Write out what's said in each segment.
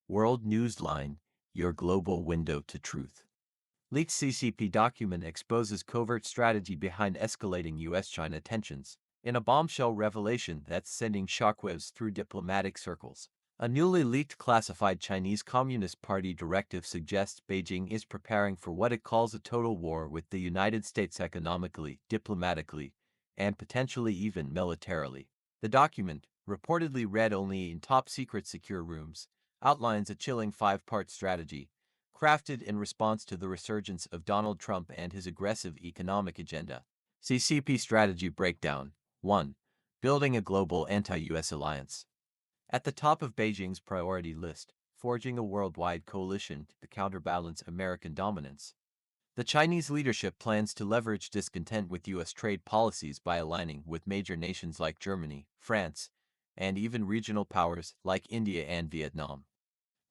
World Newsline, your global window to truth. Leaked CCP document exposes covert strategy behind escalating US-China tensions, in a bombshell revelation that's sending shockwaves through diplomatic circles. A newly leaked classified Chinese Communist Party directive suggests Beijing is preparing for what it calls a total war with the United States economically, diplomatically, and potentially even militarily. The document, reportedly read only in top-secret secure rooms, outlines a chilling five-part strategy, crafted in response to the resurgence of Donald Trump and his aggressive economic agenda. CCP Strategy Breakdown 1. Building a global anti-US alliance. At the top of Beijing's priority list, forging a worldwide coalition to counterbalance American dominance. The Chinese leadership plans to leverage discontent with U.S. trade policies by aligning with major nations like Germany, France, and even regional powers like India and Vietnam.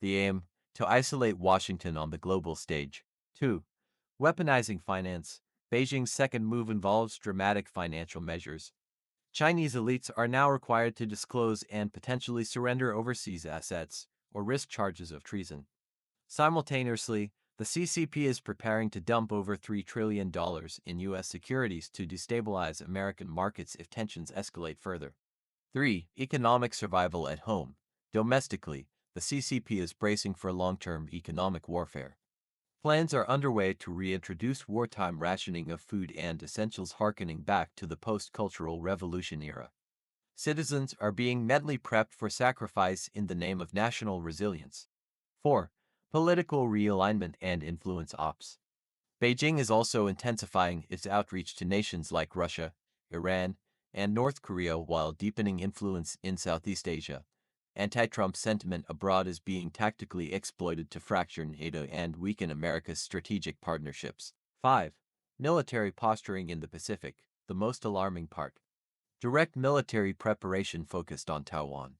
The aim, to isolate Washington on the global stage. 2. Weaponizing finance. Beijing's second move involves dramatic financial measures. Chinese elites are now required to disclose and potentially surrender overseas assets or risk charges of treason. Simultaneously, the CCP is preparing to dump over $3 trillion in U.S. securities to destabilize American markets if tensions escalate further. 3. Economic survival at home. Domestically, the CCP is bracing for long-term economic warfare. Plans are underway to reintroduce wartime rationing of food and essentials harkening back to the post-Cultural Revolution era. Citizens are being mentally prepped for sacrifice in the name of national resilience. 4. Political realignment and influence ops. Beijing is also intensifying its outreach to nations like Russia, Iran, and North Korea while deepening influence in Southeast Asia. Anti-Trump sentiment abroad is being tactically exploited to fracture NATO and weaken America's strategic partnerships. 5. Military posturing in the Pacific, the most alarming part. Direct military preparation focused on Taiwan.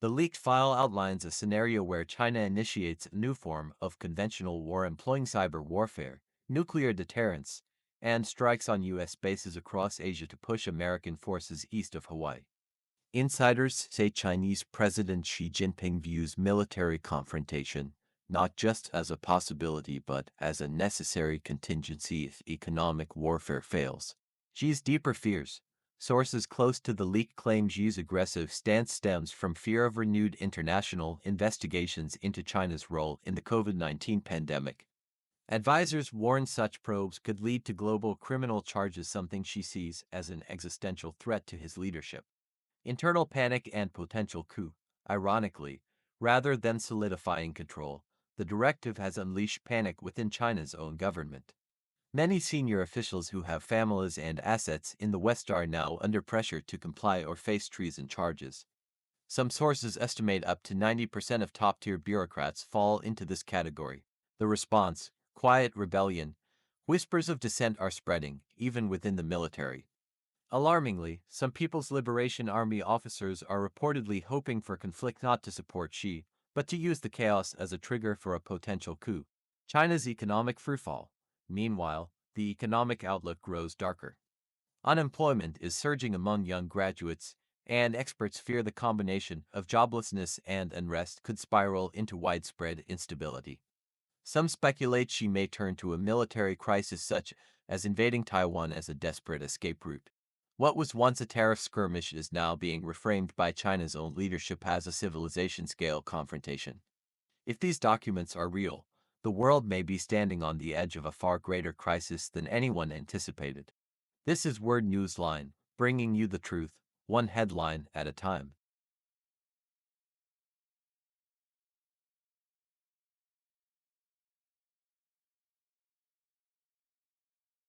The leaked file outlines a scenario where China initiates a new form of conventional war employing cyber warfare, nuclear deterrence, and strikes on U.S. bases across Asia to push American forces east of Hawaii. Insiders say Chinese President Xi Jinping views military confrontation not just as a possibility but as a necessary contingency if economic warfare fails. Xi's deeper fears. Sources close to the leak claim Xi's aggressive stance stems from fear of renewed international investigations into China's role in the COVID-19 pandemic. Advisors warn such probes could lead to global criminal charges, something Xi sees as an existential threat to his leadership. Internal panic and potential coup. Ironically, rather than solidifying control, the directive has unleashed panic within China's own government. Many senior officials who have families and assets in the West are now under pressure to comply or face treason charges. Some sources estimate up to 90% of top-tier bureaucrats fall into this category. The response: quiet rebellion. Whispers of dissent are spreading, even within the military. Alarmingly, some People's Liberation Army officers are reportedly hoping for conflict, not to support Xi, but to use the chaos as a trigger for a potential coup. China's economic freefall. Meanwhile, the economic outlook grows darker. Unemployment is surging among young graduates, and experts fear the combination of joblessness and unrest could spiral into widespread instability. Some speculate Xi may turn to a military crisis, such as invading Taiwan, as a desperate escape route. What was once a tariff skirmish is now being reframed by China's own leadership as a civilization-scale confrontation. If these documents are real, the world may be standing on the edge of a far greater crisis than anyone anticipated. This is Word Newsline, bringing you the truth, one headline at a time.